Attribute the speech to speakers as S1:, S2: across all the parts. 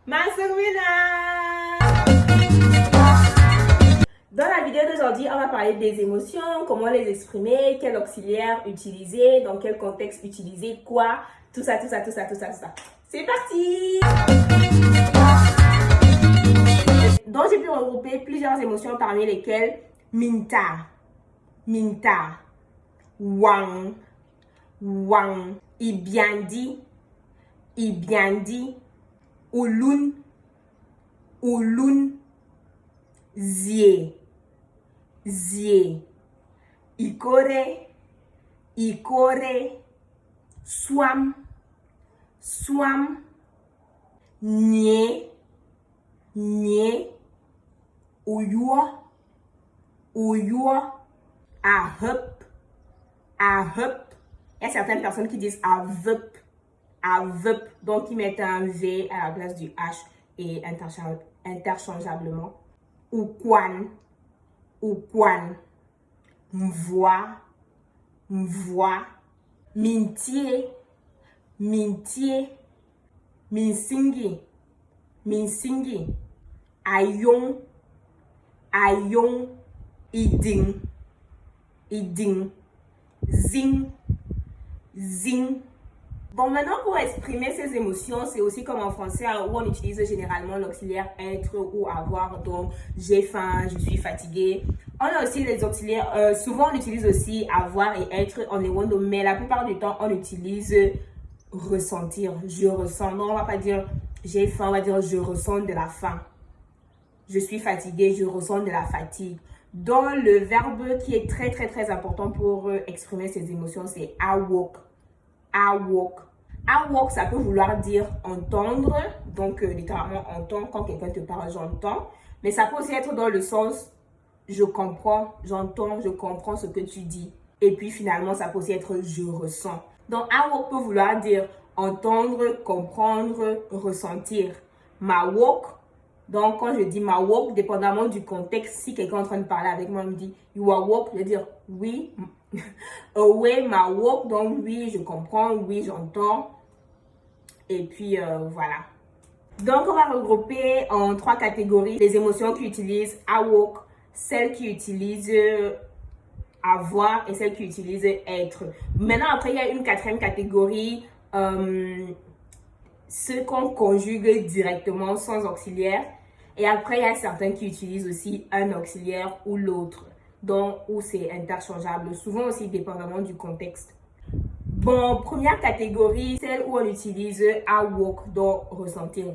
S1: Masermina! Dans la vidéo d'aujourd'hui, on va parler des émotions, comment les exprimer, quel auxiliaire utiliser, dans quel contexte utiliser quoi, tout ça. C'est parti! Donc, j'ai pu regrouper plusieurs émotions parmi lesquelles minta, wang, ibiandi, ulun, zie, ikore, swam, nye, uyua, ahep. Il y a certaines personnes qui disent avep, donc ils mettent un V à la place du H et interchangeablement. Ukwan, mvoa, mintie, minsingi, ayong, iding, zing. Bon, maintenant pour exprimer ces émotions, c'est aussi comme en français où on utilise généralement l'auxiliaire être ou avoir. Donc, j'ai faim, je suis fatigué. On a aussi les auxiliaires, souvent on utilise aussi avoir et être en ewondo, mais la plupart du temps on utilise ressentir. Je ressens. Non, on va pas dire j'ai faim, on va dire je ressens de la faim. Je suis fatigué, je ressens de la fatigue. Dans le verbe qui est très important pour exprimer ces émotions, c'est awok. Awok, ça peut vouloir dire entendre, donc littéralement entendre quand quelqu'un te parle, j'entends. Mais ça peut aussi être dans le sens je comprends, j'entends, je comprends ce que tu dis. Et puis finalement, ça peut aussi être je ressens. Donc awok peut vouloir dire entendre, comprendre, ressentir. Mawok, donc quand je dis mawok, dépendamment du contexte, si quelqu'un est en train de parler avec moi, il me dit you are woke, je vais dire oui. Oui, mawok, donc oui, je comprends, oui, j'entends. Et puis voilà. Donc on va regrouper en 3 catégories les émotions qui utilisent awok, celles qui utilisent avoir et celles qui utilisent être. Maintenant, après, il y a une 4e catégorie, ceux qu'on conjugue directement sans auxiliaire. Et après, il y a certains qui utilisent aussi un auxiliaire ou l'autre, donc où c'est interchangeable, souvent aussi dépendamment du contexte. Bon, première catégorie, celle où on utilise awok, donc ressentir.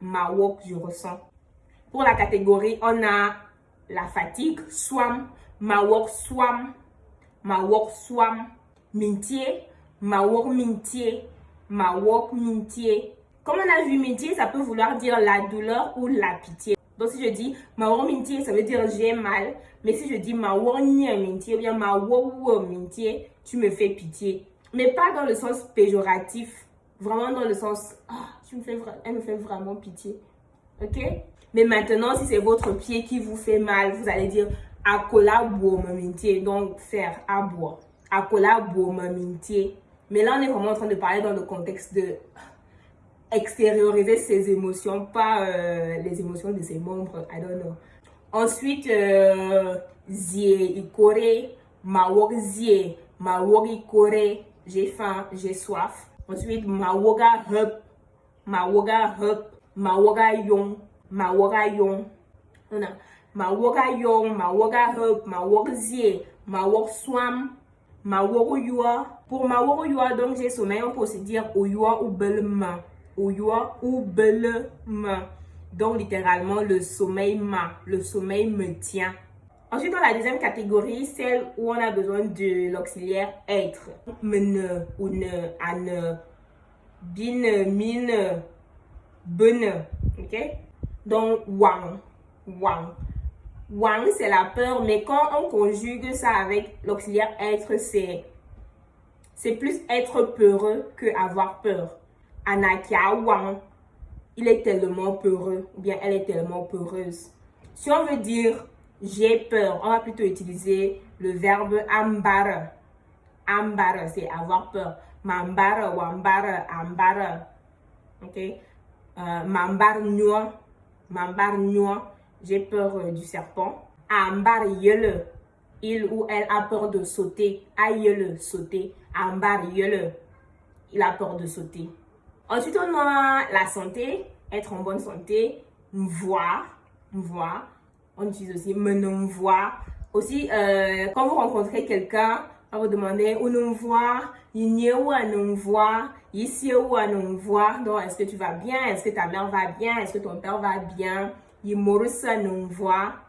S1: Mawok, je ressens. Pour la catégorie, on a la fatigue, swam, mawok swam, mintie, mawok mintie. Comme on a vu, mintie, ça peut vouloir dire la douleur ou la pitié. Donc si je dis mawok mintie, ça veut dire j'ai mal. Mais si je dis mawok mintie ou bien mawok mintie, tu me fais pitié. Mais pas dans le sens péjoratif. Vraiment dans le sens, elle me fait vraiment pitié. Ok? Mais maintenant, si c'est votre pied qui vous fait mal, vous allez dire akola boum mintie. Donc faire aboie. Akola boum mintie. Mais là, on est vraiment en train de parler dans le contexte de extérioriser ses émotions, pas les émotions de ses membres. I don't know. Ensuite, zie, ikore, mawok zie, mawok ikore, j'ai faim, j'ai soif. Ensuite, mawoga hup, mawoga yong. On a mawoga yong, mawoga hup, mawok zie, mawok swam, mawok yua. Pour mawok yua, donc j'ai sommeil, on peut aussi dire oyua ou belma. Donc littéralement le sommeil me tient. Ensuite, dans la deuxième catégorie, celle où on a besoin de l'auxiliaire être. Mene, une, ane, bin, mine, bene. Ok? Donc, wang. Wang, c'est la peur, mais quand on conjugue ça avec l'auxiliaire être, c'est plus être peureux que avoir peur. Anakia wang, il est tellement peureux, ou bien elle est tellement peureuse. Si on veut dire j'ai peur, on va plutôt utiliser le verbe ambara. Ambara, c'est avoir peur. Mambara, wambara, ambara. Ok? Mambar noa, j'ai peur du serpent. Ambar yele, il ou elle a peur de sauter. Aïe sauter. Ambar yele, il a peur de sauter. Ensuite, on a la santé, être en bonne santé. Voir. On utilise aussi me voir. Aussi, quand vous rencontrez quelqu'un, on vous demander où nous voir, il où à nous voir, ici où à nous voir. Donc, est-ce que tu vas bien? Est-ce que ta mère va bien? Est-ce que ton père va bien? Il à nous voir,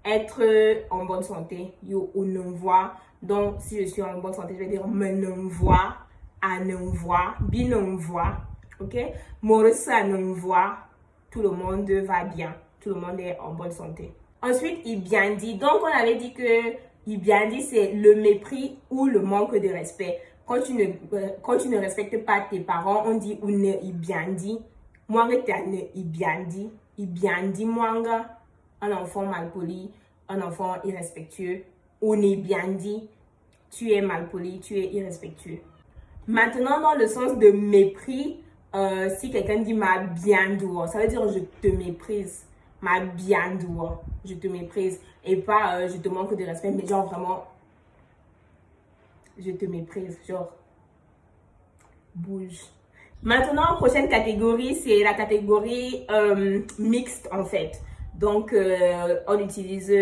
S1: être en bonne santé, ou nous voir. Donc, si je suis en bonne santé, je vais dire me nous voir, à nous voir, bien nous voir. Ok? À nous voir, tout le monde va bien. Tout le monde est en bonne santé. Ensuite, il bien dit. Donc, on avait dit que il bien dit, c'est le mépris ou le manque de respect. Quand tu ne respectes pas tes parents, on dit ou ne il bien dit. Moi, il bien dit. Il bien dit, moi, un enfant malpoli, un enfant irrespectueux. Ou ne bien dit, tu es malpoli, tu es irrespectueux. Maintenant, dans le sens de mépris, si quelqu'un dit ma bien doua, ça veut dire je te méprise. Ma bien doua, je te méprise. Et pas je te manque de respect, mais genre vraiment, je te méprise. Genre, bouge. Maintenant, prochaine catégorie, c'est la catégorie mixte en fait. Donc, on utilise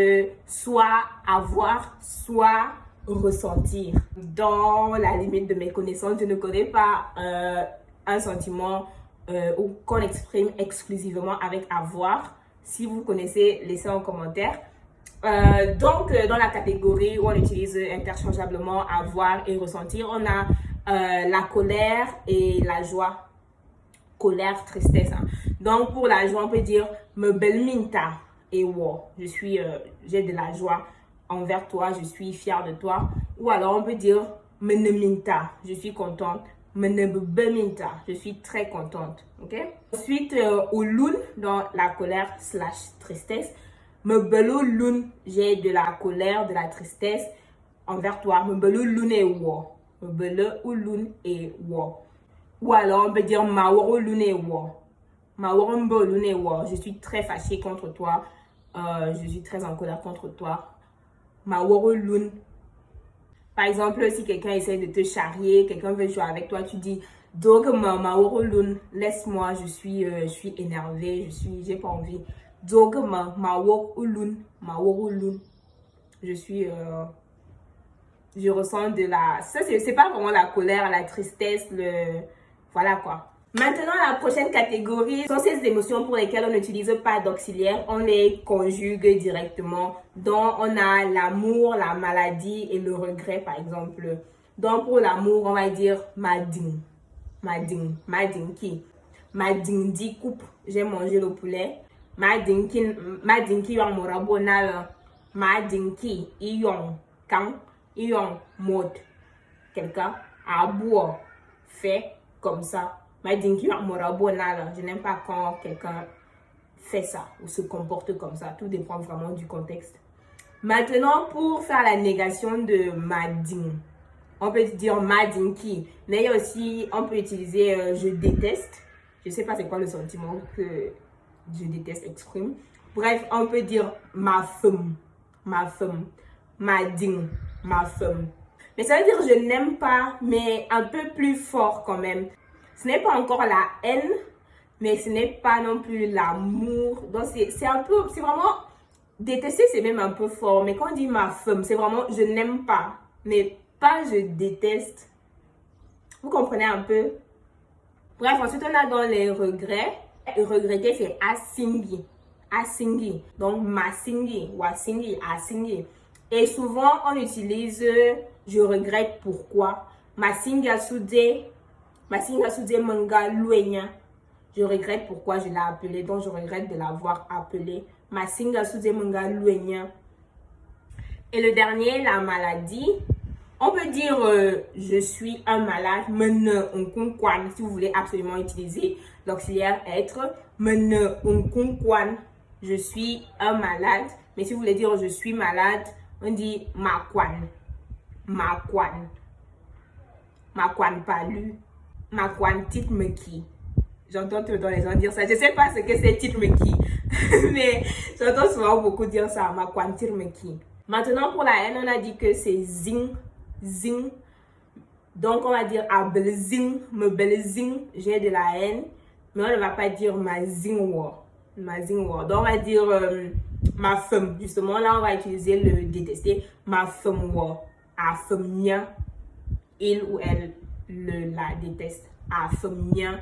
S1: soit avoir, soit ressentir. Dans la limite de mes connaissances, je ne connais pas un sentiment qu'on exprime exclusivement avec avoir. Si vous connaissez, laissez en commentaire. Donc, dans la catégorie où on utilise interchangeablement avoir et ressentir, on a la colère et la joie. Colère, tristesse. Hein. Donc, pour la joie, on peut dire me belminta et wo. J'ai de la joie envers toi, je suis fière de toi. Ou alors, on peut dire me neminta, je suis contente. Me belminta, je suis très contente. Ok? Ensuite, au loun, dans la colère / tristesse. Me belo loun, j'ai de la colère, de la tristesse envers toi. Me belo loun et wo. Me belo ou loun et wo. Ou alors on peut dire maworo loun et wo. Maworo mbo loun et wo. Je suis très fâchée contre toi. Je suis très en colère contre toi. Maworo loun. Par exemple, si quelqu'un essaie de te charrier, quelqu'un veut jouer avec toi, tu dis donc maworo loun, laisse-moi, je suis énervée, j'ai pas envie. Donc maworo loun. Je ressens de la... Ça, c'est pas vraiment la colère, la tristesse, voilà quoi. Maintenant, la prochaine catégorie sont ces émotions pour lesquelles on n'utilise pas d'auxiliaire. On les conjugue directement. Donc, on a l'amour, la maladie et le regret, par exemple. Donc, pour l'amour, on va dire mading. Qui? Mading dit coupe, j'ai mangé le poulet. Mading qui yon morabonal. Mading qui yon quand yon mode. Quelqu'un a boire, fait comme ça. Je n'aime pas quand quelqu'un fait ça ou se comporte comme ça. Tout dépend vraiment du contexte. Maintenant, pour faire la négation de mading, on peut dire madinki. Mais aussi, on peut utiliser je déteste. Je ne sais pas c'est quoi le sentiment que je déteste exprime. Bref, on peut dire ma femme, mading, ma femme. Mais ça veut dire je n'aime pas, mais un peu plus fort quand même. Ce n'est pas encore la haine, mais ce n'est pas non plus l'amour. Donc, c'est vraiment... Détester, c'est même un peu fort. Mais quand on dit ma femme, c'est vraiment je n'aime pas. Mais pas je déteste. Vous comprenez un peu? Bref, ensuite, on a dans les regrets. Regretter, c'est asingi. Asingi. Donc, masingi, wasingi, asingi. Et souvent, on utilise je regrette pourquoi. Masinga sude manga luenya. Je regrette pourquoi je l'ai appelé. Donc, je regrette de l'avoir appelé. Masinga sude manga luenya. Et le dernier, la maladie. On peut dire je suis un malade. Si vous voulez absolument utiliser l'auxiliaire être. Je suis un malade. Mais si vous voulez dire je suis malade, on dit makwan. Makwan palu. Makwan titmeki. J'entends tout le temps les gens dire ça. Je sais pas ce que c'est tirmeki, mais j'entends souvent beaucoup dire ça. Ma kwan tirmeki. Maintenant, pour la haine, on a dit que c'est zing, zing. Donc, on va dire abel zing, me bel zing. J'ai de la haine, mais on ne va pas dire ma zing war. Ma zing war. Donc, on va dire ma femme. Justement, là, on va utiliser le détester. Ma femme war. A femme nia. Il ou elle la déteste. A femme nia.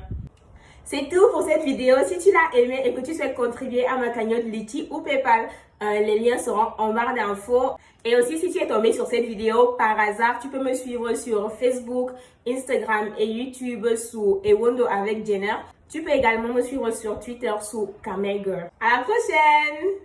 S1: C'est tout pour cette vidéo. Si tu l'as aimé et que tu souhaites contribuer à ma cagnotte Litchi ou PayPal, les liens seront en barre d'infos. Et aussi, si tu es tombé sur cette vidéo par hasard, tu peux me suivre sur Facebook, Instagram et YouTube sous Ewondo avec Jenner. Tu peux également me suivre sur Twitter sous Kamel Girl. À la prochaine!